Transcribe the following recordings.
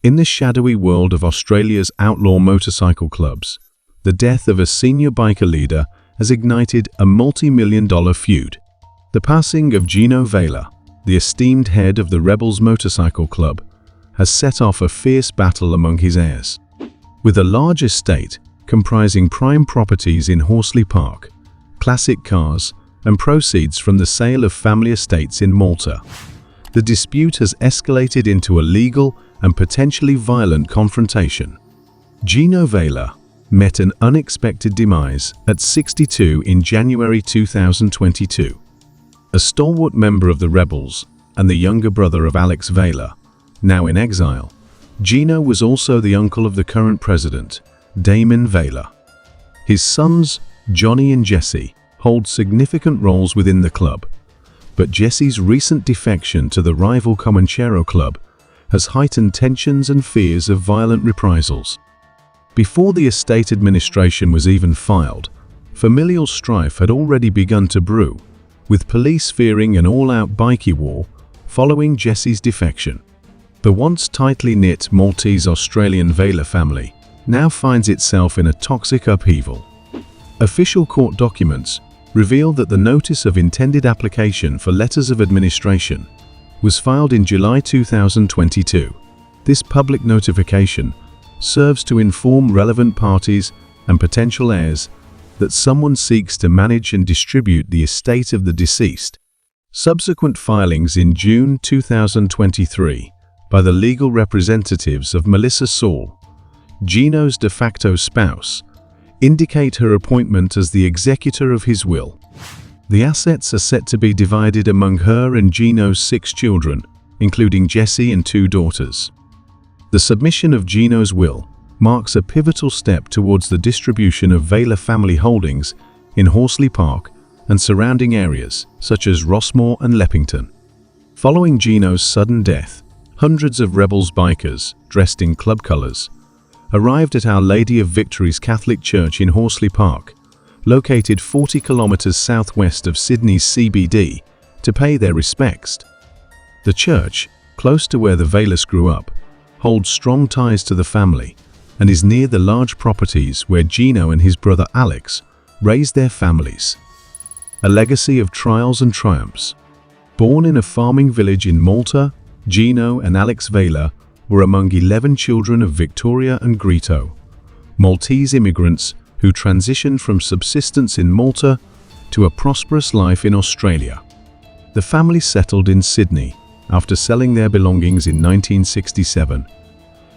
In the shadowy world of Australia's outlaw motorcycle clubs, the death of a senior biker leader has ignited a multi-million-dollar feud. The passing of Gino Vela, the esteemed head of the Rebels Motorcycle Club, has set off a fierce battle among his heirs. With a large estate comprising prime properties in Horsley Park, classic cars, and proceeds from the sale of family estates in Malta, the dispute has escalated into a legal and potentially violent confrontation. Gino Vela met an unexpected demise at 62 in January 2022. A stalwart member of the Rebels and the younger brother of Alex Vela, now in exile, Gino was also the uncle of the current president, Damen Vela. His sons, Johnny and Jesse, hold significant roles within the club, but Jesse's recent defection to the rival Comanchero Club has heightened tensions and fears of violent reprisals. Before the estate administration was even filed, familial strife had already begun to brew, with police fearing an all-out Bikie war following Jesse's defection. The once tightly knit Maltese-Australian Vela family now finds itself in a toxic upheaval. Official court documents reveal that the notice of intended application for letters of administration was filed in July 2022. This public notification serves to inform relevant parties and potential heirs that someone seeks to manage and distribute the estate of the deceased. Subsequent filings in June 2023 by the legal representatives of Melissa Saul, Gino's de facto spouse, indicate her appointment as the executor of his will. The assets are set to be divided among her and Gino's 6 children, including Jesse and 2 daughters. The submission of Gino's will marks a pivotal step towards the distribution of Vela family holdings in Horsley Park and surrounding areas such as Rossmore and Leppington. Following Gino's sudden death, hundreds of Rebels bikers, dressed in club colours, arrived at Our Lady of Victory's Catholic Church in Horsley Park, located 40 kilometres southwest of Sydney's CBD, to pay their respects. The church, close to where the Velas grew up, holds strong ties to the family and is near the large properties where Gino and his brother Alex raised their families. A legacy of trials and triumphs. Born in a farming village in Malta, Gino and Alex Vela were among 11 children of Victoria and Grito, Maltese immigrants who transitioned from subsistence in Malta to a prosperous life in Australia. The family settled in Sydney after selling their belongings in 1967,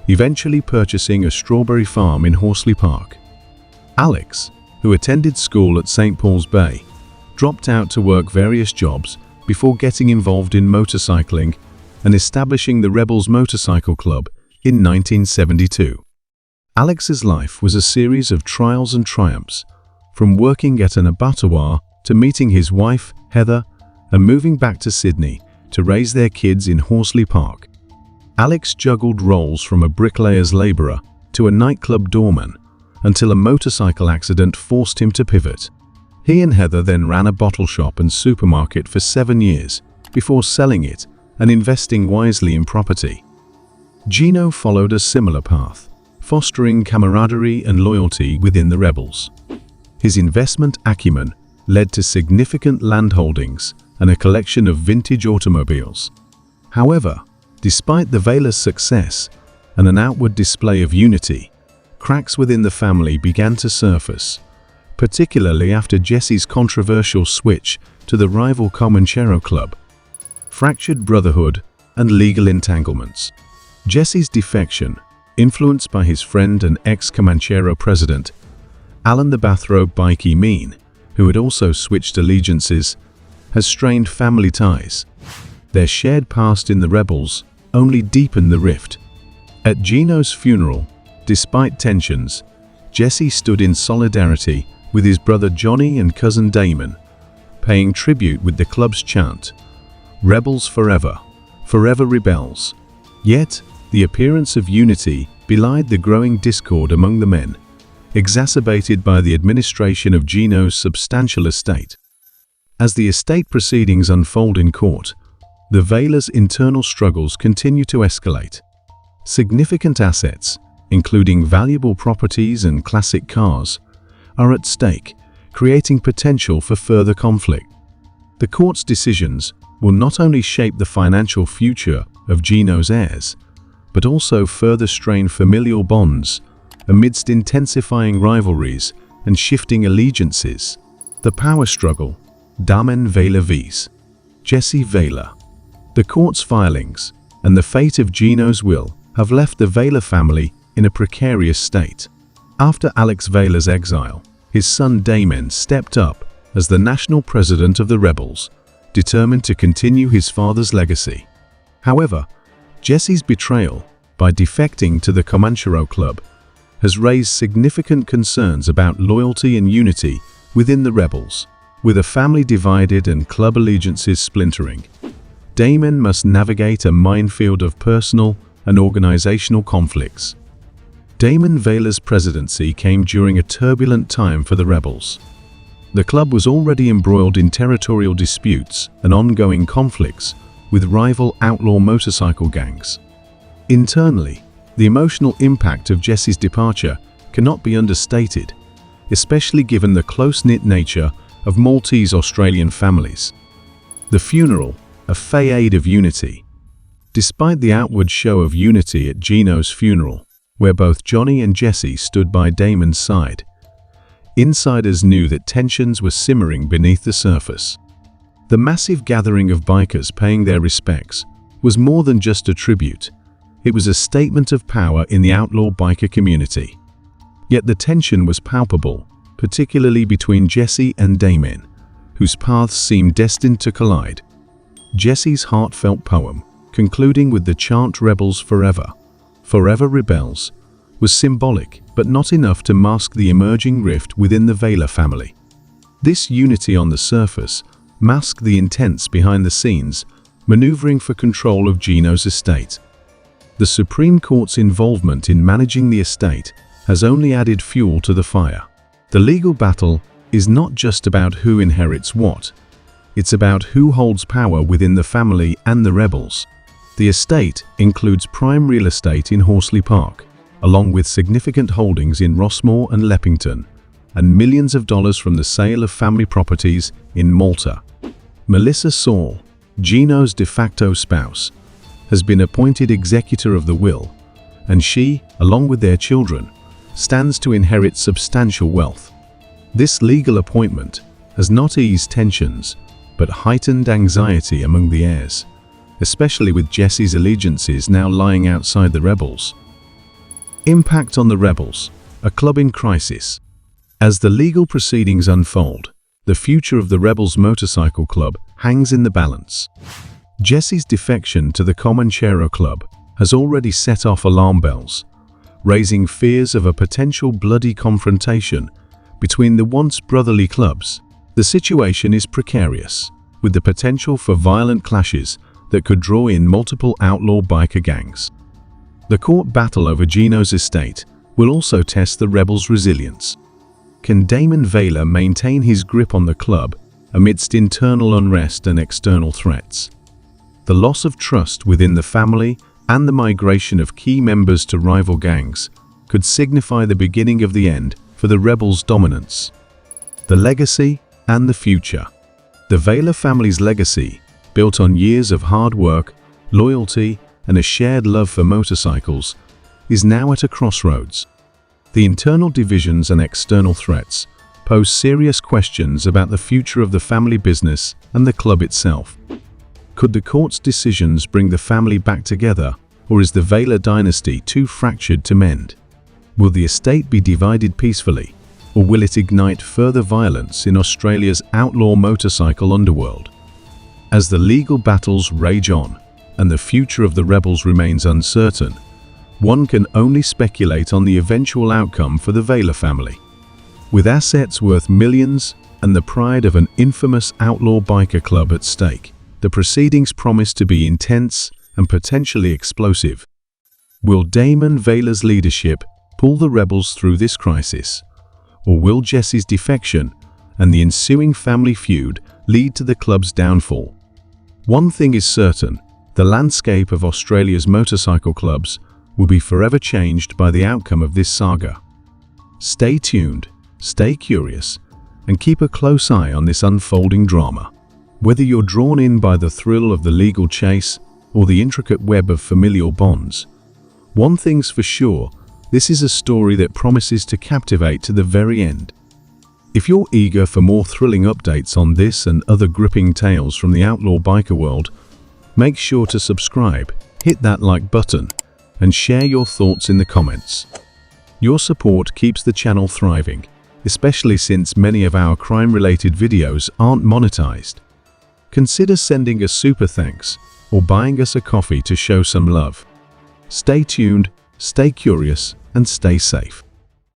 eventually purchasing a strawberry farm in Horsley Park. Alex, who attended school at St. Paul's Bay, dropped out to work various jobs before getting involved in motorcycling and establishing the Rebels Motorcycle Club in 1972. Alex's life was a series of trials and triumphs, from working at an abattoir to meeting his wife, Heather, and moving back to Sydney to raise their kids in Horsley Park. Alex juggled roles from a bricklayer's labourer to a nightclub doorman until a motorcycle accident forced him to pivot. He and Heather then ran a bottle shop and supermarket for 7 years before selling it and investing wisely in property. Gino followed a similar path, fostering camaraderie and loyalty within the Rebels. His investment acumen led to significant land holdings and a collection of vintage automobiles. However, despite the Vela's success and an outward display of unity, cracks within the family began to surface, particularly after Jesse's controversial switch to the rival Comanchero Club. Fractured brotherhood and legal entanglements. Jesse's defection, influenced by his friend and ex-Comanchero president, Alan the Bathrobe Bikie Mean, who had also switched allegiances, has strained family ties. Their shared past in the Rebels only deepened the rift. At Gino's funeral, despite tensions, Jesse stood in solidarity with his brother Johnny and cousin Damen, paying tribute with the club's chant, "Rebels forever, forever rebels." Yet, the appearance of unity belied the growing discord among the men, exacerbated by the administration of Gino's substantial estate. As the estate proceedings unfold in court, the Vela's internal struggles continue to escalate. Significant assets, including valuable properties and classic cars, are at stake, creating potential for further conflict. The court's decisions will not only shape the financial future of Gino's heirs, but also further strain familial bonds amidst intensifying rivalries and shifting allegiances. The power struggle, Damen Vela vs. Jesse Vela. The court's filings and the fate of Gino's will have left the Vela family in a precarious state. After Alex Vela's exile, his son Damen stepped up as the national president of the rebels, determined to continue his father's legacy. However, Jesse's betrayal by defecting to the Comanchero Club has raised significant concerns about loyalty and unity within the rebels. With a family divided and club allegiances splintering, Damen must navigate a minefield of personal and organizational conflicts. Damen Vela's presidency came during a turbulent time for the rebels. The club was already embroiled in territorial disputes and ongoing conflicts with rival outlaw motorcycle gangs. Internally, the emotional impact of Jesse's departure cannot be understated, especially given the close-knit nature of Maltese-Australian families. The funeral, a feud of unity. Despite the outward show of unity at Gino's funeral, where both Johnny and Jesse stood by Damen's side, insiders knew that tensions were simmering beneath the surface. The massive gathering of bikers paying their respects was more than just a tribute. It was a statement of power in the outlaw biker community. Yet the tension was palpable, particularly between Jesse and Damen, whose paths seemed destined to collide. Jesse's heartfelt poem, concluding with the chant "Rebels Forever, Forever Rebels," was symbolic but not enough to mask the emerging rift within the Vela family. This unity on the surface masked the intents behind the scenes, maneuvering for control of Gino's estate. The Supreme Court's involvement in managing the estate has only added fuel to the fire. The legal battle is not just about who inherits what. It's about who holds power within the family and the rebels. The estate includes prime real estate in Horsley Park, along with significant holdings in Rossmore and Leppington, and millions of dollars from the sale of family properties in Malta. Melissa Saul, Gino's de facto spouse, has been appointed executor of the will, and she, along with their children, stands to inherit substantial wealth. This legal appointment has not eased tensions, but heightened anxiety among the heirs, especially with Jesse's allegiances now lying outside the rebels. Impact on the rebels, a club in crisis. As the legal proceedings unfold, the future of the Rebels Motorcycle Club hangs in the balance. Jesse's defection to the Comanchero Club has already set off alarm bells, raising fears of a potential bloody confrontation between the once brotherly clubs. The situation is precarious, with the potential for violent clashes that could draw in multiple outlaw biker gangs. The court battle over Gino's estate will also test the rebels' resilience. Can Damen Vela maintain his grip on the club amidst internal unrest and external threats? The loss of trust within the family and the migration of key members to rival gangs could signify the beginning of the end for the rebels' dominance. The legacy and the future. The Vela family's legacy, built on years of hard work, loyalty, and a shared love for motorcycles, is now at a crossroads. The internal divisions and external threats pose serious questions about the future of the family business and the club itself. Could the court's decisions bring the family back together, or is the Vela dynasty too fractured to mend? Will the estate be divided peacefully, or will it ignite further violence in Australia's outlaw motorcycle underworld? As the legal battles rage on, and the future of the rebels remains uncertain, one can only speculate on the eventual outcome for the Vela family. With assets worth millions and the pride of an infamous outlaw biker club at stake, the proceedings promise to be intense and potentially explosive. Will Damen Vela's leadership pull the rebels through this crisis, or will Jesse's defection and the ensuing family feud lead to the club's downfall? One thing is certain: the landscape of Australia's motorcycle clubs will be forever changed by the outcome of this saga. Stay tuned, stay curious, and keep a close eye on this unfolding drama. Whether you're drawn in by the thrill of the legal chase or the intricate web of familial bonds, one thing's for sure, this is a story that promises to captivate to the very end. If you're eager for more thrilling updates on this and other gripping tales from the outlaw biker world, make sure to subscribe, hit that like button, and share your thoughts in the comments. Your support keeps the channel thriving, especially since many of our crime-related videos aren't monetized. Consider sending a super thanks or buying us a coffee to show some love. Stay tuned, stay curious, and stay safe.